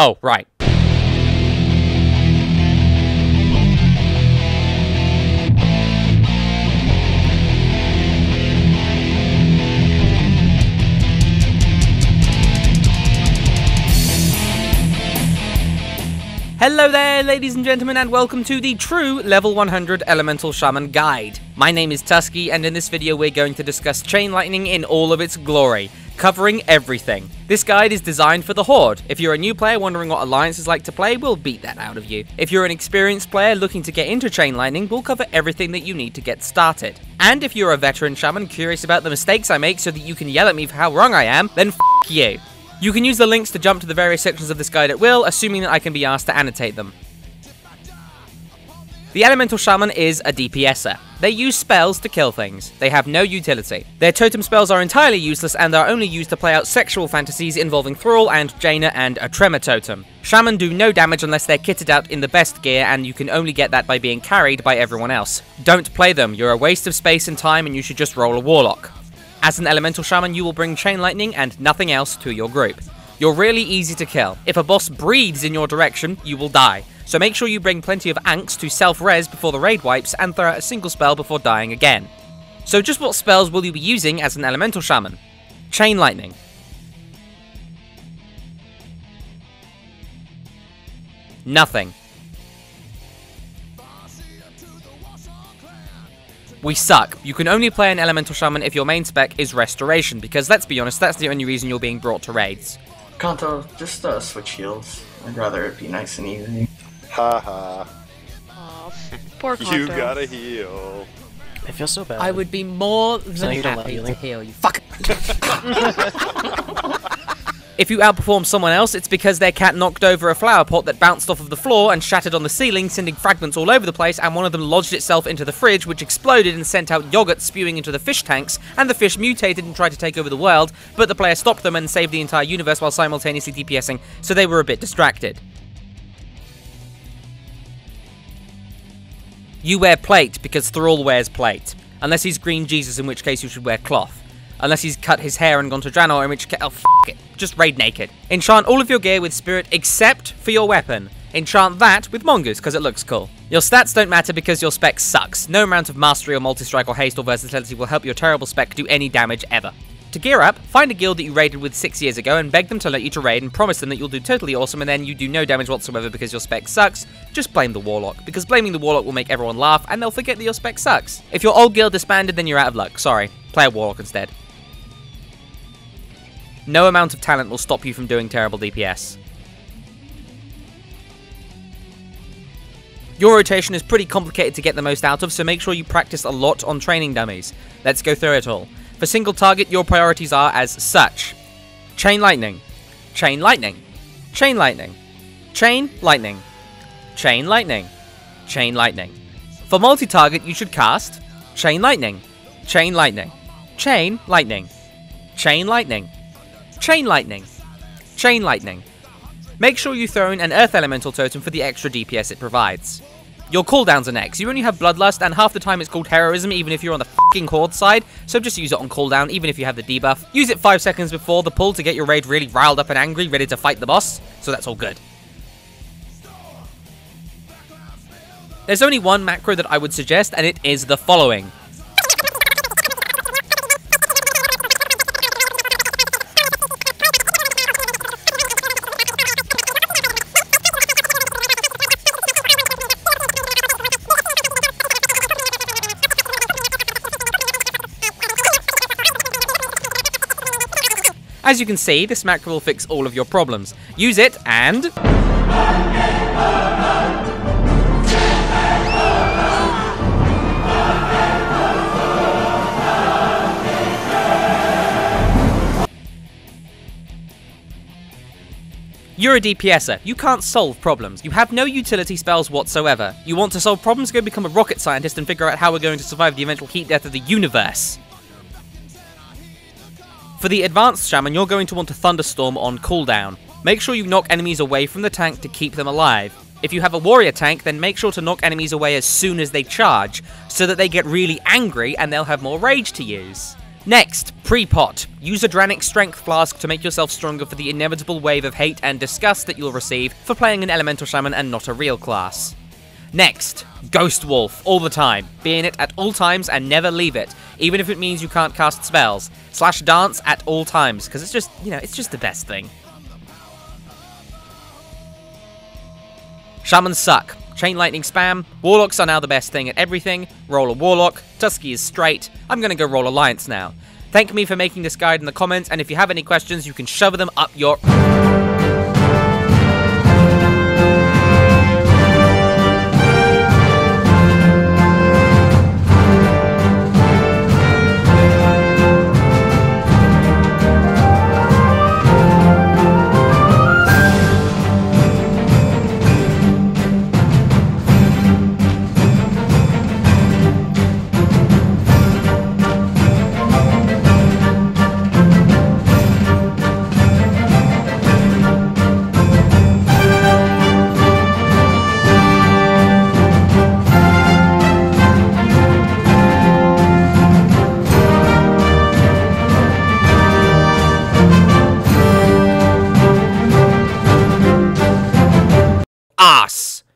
Oh, right. Hello there, ladies and gentlemen, and welcome to the true Level 100 Elemental Shaman Guide. My name is Tusky, and in this video we're going to discuss Chain Lightning in all of its glory, covering everything. This guide is designed for the Horde. If you're a new player wondering what alliances like to play, we'll beat that out of you. If you're an experienced player looking to get into Chain Lightning, we'll cover everything that you need to get started. And if you're a veteran shaman curious about the mistakes I make so that you can yell at me for how wrong I am, then f*** you. You can use the links to jump to the various sections of this guide at will, assuming that I can be asked to annotate them. The Elemental Shaman is a DPSer. They use spells to kill things. They have no utility. Their totem spells are entirely useless and are only used to play out sexual fantasies involving Thrall and Jaina and a Tremor totem. Shaman do no damage unless they're kitted out in the best gear, and you can only get that by being carried by everyone else. Don't play them. You're a waste of space and time, and you should just roll a Warlock. As an Elemental Shaman, you will bring Chain Lightning and nothing else to your group. You're really easy to kill. If a boss breathes in your direction, you will die. So make sure you bring plenty of Anks to self-res before the raid wipes and throw out a single spell before dying again. So just what spells will you be using as an Elemental Shaman? Chain Lightning. Nothing. We suck. You can only play an Elemental Shaman if your main spec is Restoration, because let's be honest, that's the only reason you're being brought to raids. Kanto, just switch heals. I'd rather it be nice and easy. Haha. Aw, poor Kanto. You gotta heal. I feel so bad. I would be more than you don't happy like to heal you. Fuck! If you outperform someone else, it's because their cat knocked over a flower pot that bounced off of the floor and shattered on the ceiling, sending fragments all over the place, and one of them lodged itself into the fridge, which exploded and sent out yogurt spewing into the fish tanks, and the fish mutated and tried to take over the world, but the player stopped them and saved the entire universe while simultaneously DPSing, so they were a bit distracted. You wear plate because Thrall wears plate. Unless he's Green Jesus, in which case you should wear cloth. Unless he's cut his hair and gone to Draenor, in which case, oh, f*** it. Just raid naked. Enchant all of your gear with Spirit except for your weapon. Enchant that with Mongoose, because it looks cool. Your stats don't matter because your spec sucks. No amount of Mastery or Multi-Strike or Haste or Versatility will help your terrible spec do any damage ever. To gear up, find a guild that you raided with 6 years ago and beg them to let you to raid and promise them that you'll do totally awesome and then you do no damage whatsoever because your spec sucks. Just blame the Warlock, because blaming the Warlock will make everyone laugh and they'll forget that your spec sucks. If your old guild disbanded, then you're out of luck. Sorry. Play a Warlock instead. No amount of talent will stop you from doing terrible DPS. Your rotation is pretty complicated to get the most out of, so make sure you practice a lot on training dummies. Let's go through it all. For single target, your priorities are as such. Chain Lightning. Chain Lightning. Chain Lightning. Chain Lightning. Chain Lightning. Chain Lightning. For multi-target, you should cast Chain Lightning. Chain Lightning. Chain Lightning. Chain Lightning. Chain Lightning. Chain Lightning. Make sure you throw in an Earth Elemental totem for the extra DPS it provides. Your cooldowns are next. You only have Bloodlust, and half the time it's called Heroism even if you're on the f***ing Horde side, so just use it on cooldown even if you have the debuff. Use it 5 seconds before the pull to get your raid really riled up and angry, ready to fight the boss, so that's all good. There's only one macro that I would suggest, and it is the following. As you can see, this macro will fix all of your problems. Use it and... You're a DPSer. You can't solve problems. You have no utility spells whatsoever. You want to solve problems? Go become a rocket scientist and figure out how we're going to survive the eventual heat death of the universe. For the Advanced Shaman, you're going to want to Thunderstorm on cooldown. Make sure you knock enemies away from the tank to keep them alive. If you have a warrior tank, then make sure to knock enemies away as soon as they charge, so that they get really angry and they'll have more rage to use. Next, pre-pot. Use a Dranic Strength Flask to make yourself stronger for the inevitable wave of hate and disgust that you'll receive for playing an Elemental Shaman and not a real class. Next, Ghost Wolf, all the time. Be in it at all times and never leave it, even if it means you can't cast spells. / dance at all times, because it's just, it's just the best thing. Shamans suck. Chain Lightning spam. Warlocks are now the best thing at everything. Roll a Warlock. Tusky is straight. I'm gonna go roll Alliance now. Thank me for making this guide in the comments, and if you have any questions, you can shove them up your...